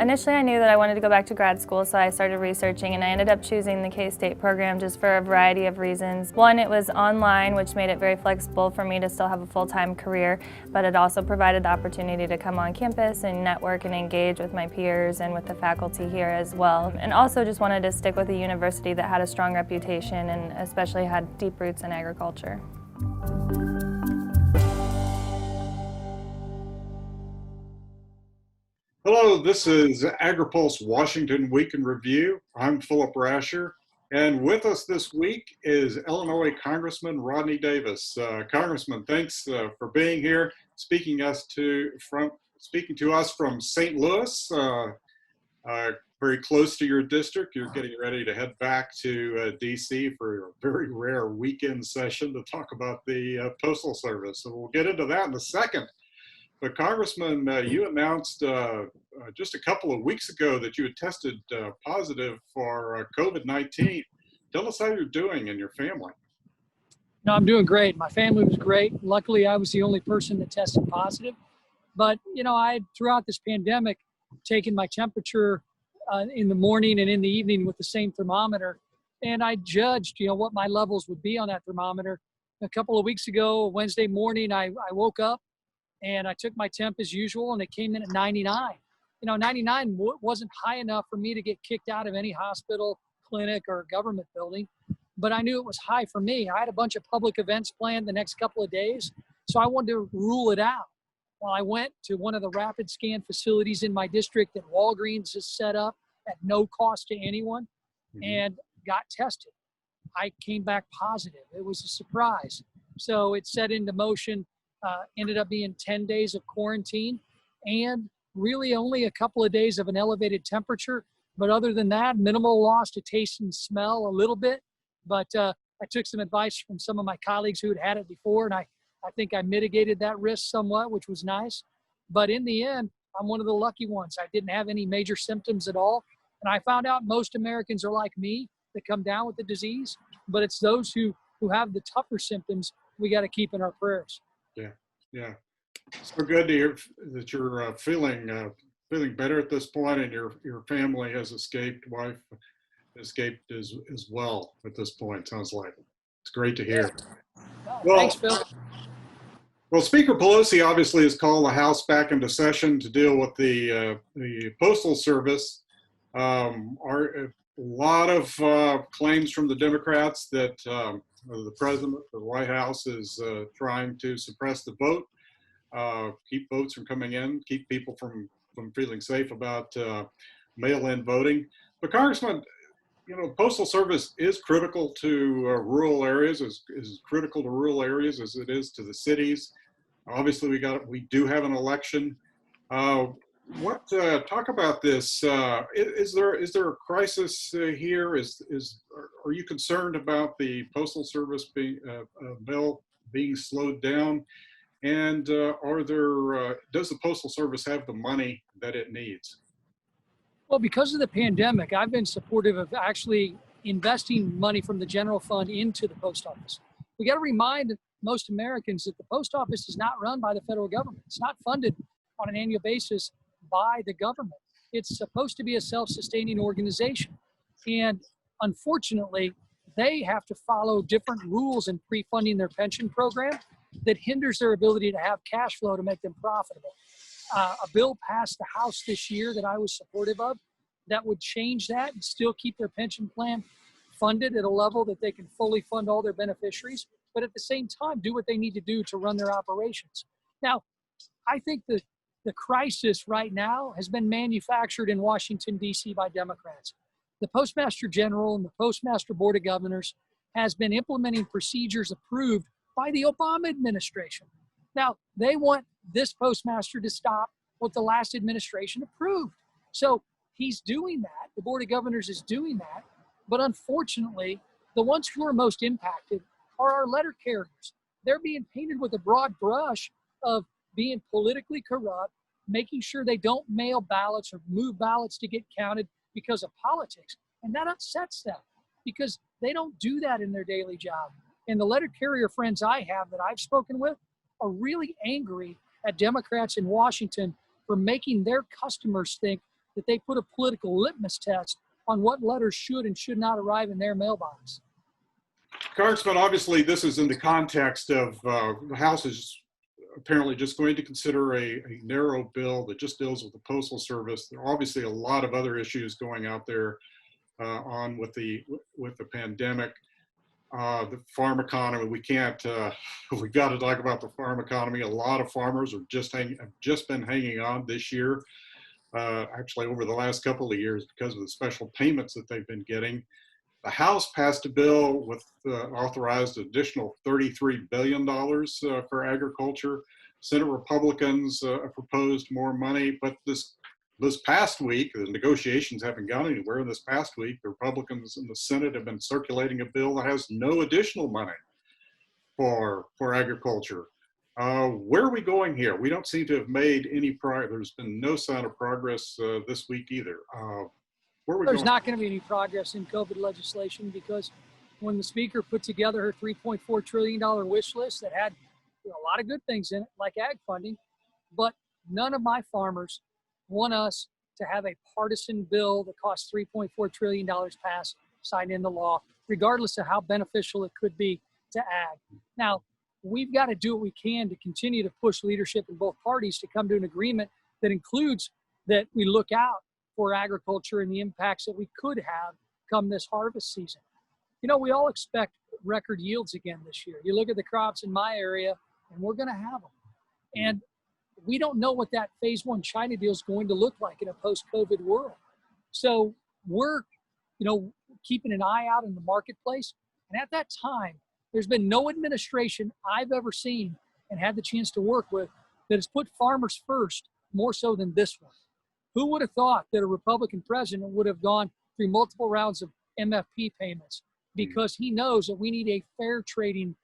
Initially, I knew that I wanted to go back to grad school, so I started researching, and I ended up choosing the K-State program just for a variety of reasons. One, it was online, which made it very flexible for me to still have a full-time career, but it also provided the opportunity to come on campus and network and engage with my peers and with the faculty here as well. And also just wanted to stick with a university that had a strong reputation and especially had deep roots in agriculture. Hello, this is Agri-Pulse Washington Week in Review. I'm Philip Brasher, and with us this week is Illinois Congressman Rodney Davis. Congressman, thanks for being here, speaking to us from St. Louis, very close to your district. You're getting ready to head back to D.C. for a very rare weekend session to talk about the Postal Service. So we'll get into that in a second. But Congressman, you announced just a couple of weeks ago that you had tested positive for COVID-19. Tell us how you're doing and your family. No, I'm doing great. My family was great. Luckily, I was the only person that tested positive. But, you know, I had throughout this pandemic taken my temperature in the morning and in the evening with the same thermometer. And I judged, you know, what my levels would be on that thermometer. A couple of weeks ago, Wednesday morning, I woke up and I took my temp as usual, and it came in at 99. You know, 99 wasn't high enough for me to get kicked out of any hospital, clinic, or government building, but I knew it was high for me. I had a bunch of public events planned the next couple of days, so I wanted to rule it out. Well, I went to one of the rapid scan facilities in my district that Walgreens has set up at no cost to anyone, and got tested. I came back positive. It was a surprise. So it set into motion. Ended up being 10 days of quarantine and really only a couple of days of an elevated temperature. But other than that, minimal loss to taste and smell a little bit. But I took some advice from some of my colleagues who had it before, and I think I mitigated that risk somewhat, which was nice. But in the end, I'm one of the lucky ones. I didn't have any major symptoms at all. And I found out most Americans are like me that come down with the disease, but it's those who have the tougher symptoms we got to keep in our prayers. Yeah. So good to hear that you're feeling better at this point, and your family has escaped, wife escaped as well at this point. Sounds like it's great to hear. Well, thanks, Phil. Well, Speaker Pelosi obviously has called the House back into session to deal with the Postal Service. Are a lot of claims from the Democrats that the president, the White House is trying to suppress the vote, keep votes from coming in, keep people from feeling safe about mail-in voting. But Congressman, you know, Postal Service is critical to rural areas, is critical to rural areas as it is to the cities. Obviously, we do have an election. Talk about this? Is there a crisis here? Are you concerned about the Postal Service bill being slowed down? And does the Postal Service have the money that it needs? Well, because of the pandemic, I've been supportive of actually investing money from the general fund into the post office. We got to remind most Americans that the post office is not run by the federal government. It's not funded on an annual basis by the government. It's supposed to be a self-sustaining organization. And unfortunately, they have to follow different rules in pre-funding their pension program that hinders their ability to have cash flow to make them profitable. A bill passed the House this year that I was supportive of that would change that and still keep their pension plan funded at a level that they can fully fund all their beneficiaries, but at the same time do what they need to do to run their operations. Now, I think the crisis right now has been manufactured in Washington, D.C. by Democrats. The Postmaster General and the Postmaster Board of Governors has been implementing procedures approved by the Obama administration. Now, they want this postmaster to stop what the last administration approved. So he's doing that. The Board of Governors is doing that. But unfortunately, the ones who are most impacted are our letter carriers. They're being painted with a broad brush of being politically corrupt, making sure they don't mail ballots or move ballots to get counted because of politics. And that upsets them because they don't do that in their daily job. And the letter carrier friends I have that I've spoken with are really angry at Democrats in Washington for making their customers think that they put a political litmus test on what letters should and should not arrive in their mailbox. Congressman, obviously this is in the context of the House is apparently just going to consider a narrow bill that just deals with the Postal Service. There are obviously a lot of other issues going out there on with the pandemic. The farm economy, we can't, we've got to talk about the farm economy. A lot of farmers have just been hanging on this year, actually over the last couple of years because of the special payments that they've been getting. The House passed a bill with authorized additional $33 billion for agriculture. Senate Republicans proposed more money, but this past week, the negotiations haven't gone anywhere. This past week, the Republicans in the Senate have been circulating a bill that has no additional money for agriculture. Where are we going here? We don't seem to have made any progress. There's been no sign of progress this week either. There's not going to be any progress in COVID legislation because when the speaker put together her $3.4 trillion wish list that had a lot of good things in it, like ag funding, but none of my farmers want us to have a partisan bill that costs $3.4 trillion passed, signed into law, regardless of how beneficial it could be to ag. Now, we've got to do what we can to continue to push leadership in both parties to come to an agreement that includes that we look out for agriculture and the impacts that we could have come this harvest season. You know, we all expect record yields again this year. You look at the crops in my area, and we're going to have them. And we don't know what that phase one China deal is going to look like in a post-COVID world. So we're, keeping an eye out in the marketplace. And at that time, there's been no administration I've ever seen and had the chance to work with that has put farmers first more so than this one. Who would have thought that a Republican president would have gone through multiple rounds of MFP payments because he knows that we need a fair trading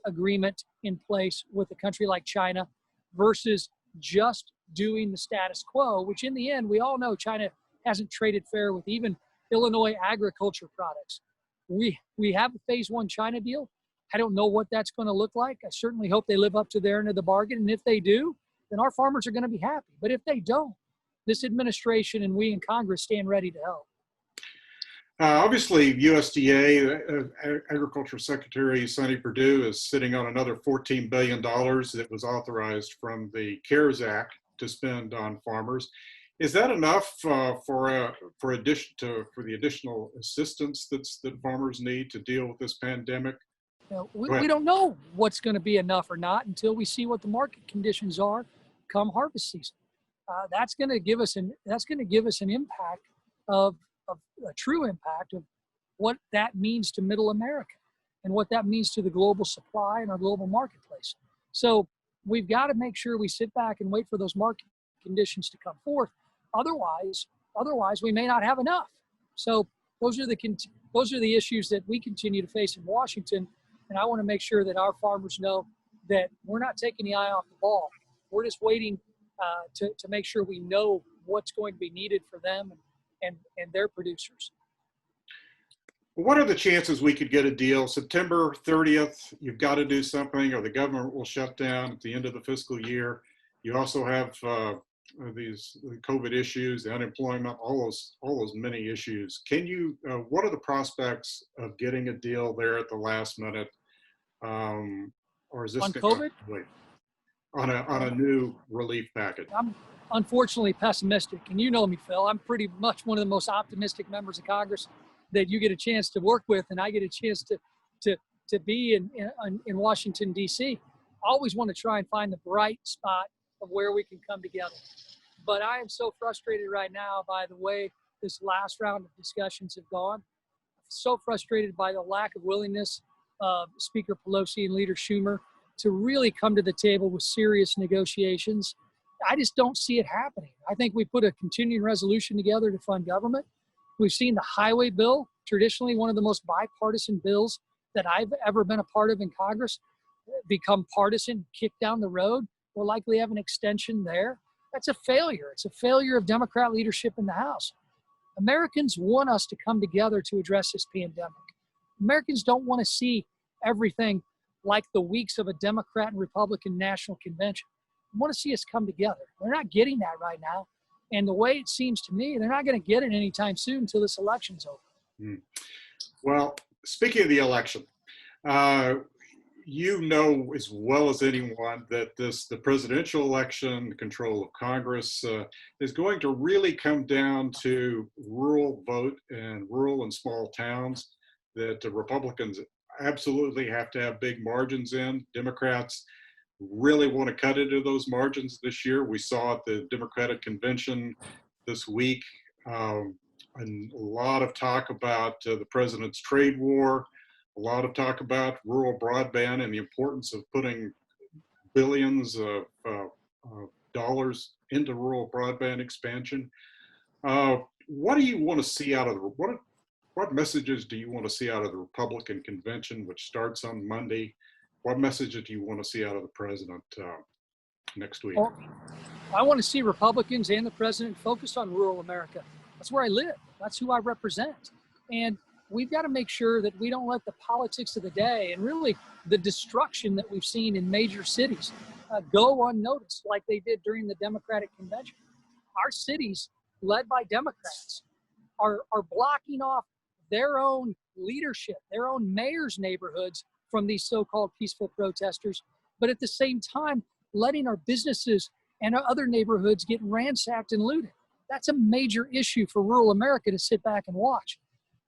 agreement in place with a country like China versus just doing the status quo, which in the end, we all know China hasn't traded fair with even Illinois agriculture products. We have a phase one China deal. I don't know what that's going to look like. I certainly hope they live up to their end of the bargain. And if they do, then our farmers are going to be happy. But if they don't, this administration and we in Congress stand ready to help. Obviously, USDA, Agriculture Secretary Sonny Perdue is sitting on another $14 billion that was authorized from the CARES Act to spend on farmers. Is that enough for the additional assistance that farmers need to deal with this pandemic? We don't know what's going to be enough or not until we see what the market conditions are come harvest season. That's going to give us an impact of a true impact of what that means to middle America and what that means to the global supply and our global marketplace. So we've got to make sure we sit back and wait for those market conditions to come forth. Otherwise we may not have enough. So those are the issues that we continue to face in Washington. And I want to make sure that our farmers know that we're not taking the eye off the ball. We're just waiting to make sure we know what's going to be needed for them and their producers. What are the chances we could get a deal? September 30th, you've got to do something or the government will shut down at the end of the fiscal year. You also have these COVID issues, the unemployment, all those many issues. What are the prospects of getting a deal there at the last minute? Or is this on COVID? On a new relief package? I'm unfortunately pessimistic, and you know me, Phil. I'm pretty much one of the most optimistic members of Congress that you get a chance to work with, and I get a chance to be in Washington, D.C. I always want to try and find the bright spot of where we can come together. But I am so frustrated right now by the way this last round of discussions have gone. So frustrated by the lack of willingness of Speaker Pelosi and Leader Schumer to really come to the table with serious negotiations. I just don't see it happening. I think we put a continuing resolution together to fund government. We've seen the highway bill, traditionally one of the most bipartisan bills that I've ever been a part of in Congress, become partisan, kicked down the road. We'll likely have an extension there. That's a failure. It's a failure of Democrat leadership in the House. Americans want us to come together to address this pandemic. Americans don't want to see everything like the weeks of a Democrat and Republican national convention. They want to see us come together. We're not getting that right now. And the way it seems to me, they're not going to get it anytime soon until this election's over. Hmm. Well, speaking of the election, uh, you know as well as anyone that the presidential election, the control of Congress, is going to really come down to rural vote and rural and small towns that the Republicans absolutely have to have big margins in. Democrats really want to cut into those margins this year. We saw at the Democratic convention this week, and a lot of talk about the president's trade war, a lot of talk about rural broadband and the importance of putting billions of dollars into rural broadband expansion. What do you want to see out of what messages do you want to see out of the Republican convention, which starts on Monday? What messages do you want to see out of the president next week? Well, I want to see Republicans and the president focused on rural America. That's where I live. That's who I represent. And we've got to make sure that we don't let the politics of the day and really the destruction that we've seen in major cities go unnoticed like they did during the Democratic convention. Our cities, led by Democrats, are blocking off their own leadership, their own mayor's neighborhoods from these so-called peaceful protesters, but at the same time, letting our businesses and our other neighborhoods get ransacked and looted. That's a major issue for rural America to sit back and watch.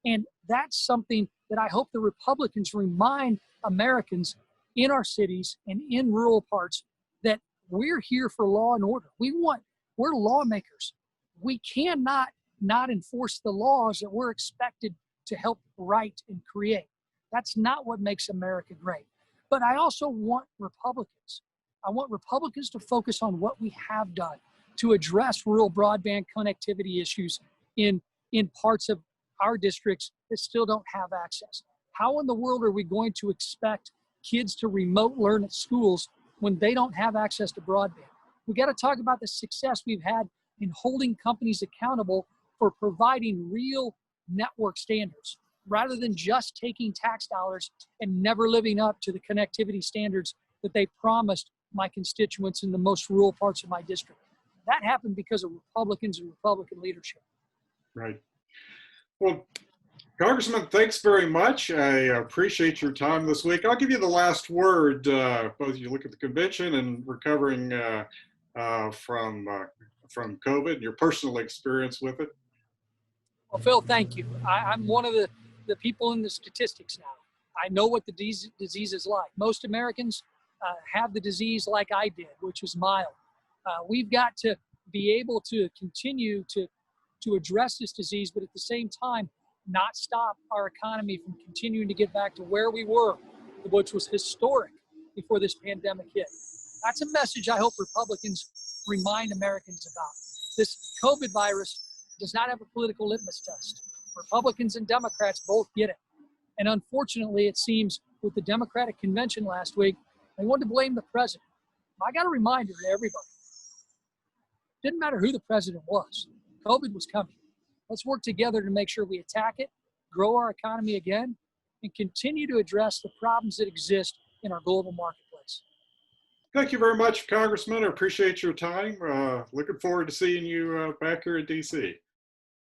And that's something that I hope the Republicans remind Americans in our cities and in rural parts that we're here for law and order. We're lawmakers. We cannot not enforce the laws that we're expected to help write and create. That's not what makes America great. But I also want Republicans. I want Republicans to focus on what we have done to address rural broadband connectivity issues in parts of our districts that still don't have access. How in the world are we going to expect kids to remote learn at schools when they don't have access to broadband? We got to talk about the success we've had in holding companies accountable for providing real network standards, rather than just taking tax dollars and never living up to the connectivity standards that they promised my constituents in the most rural parts of my district. That happened because of Republicans and Republican leadership. Right. Well, Congressman, thanks very much. I appreciate your time this week. I'll give you the last word. Both you look at the convention and recovering from COVID and your personal experience with it. Well, Phil, thank you. I'm one of the people in the statistics now. I know what the disease is like. Most Americans have the disease like I did, which is mild. We've got to be able to continue to address this disease, but at the same time, not stop our economy from continuing to get back to where we were, which was historic before this pandemic hit. That's a message I hope Republicans remind Americans about. This COVID virus does not have a political litmus test. Republicans and Democrats both get it. And unfortunately, it seems with the Democratic convention last week, they wanted to blame the president. I got a reminder to everybody. It didn't matter who the president was. COVID was coming. Let's work together to make sure we attack it, grow our economy again, and continue to address the problems that exist in our global marketplace. Thank you very much, Congressman. I appreciate your time. Looking forward to seeing you back here in D.C.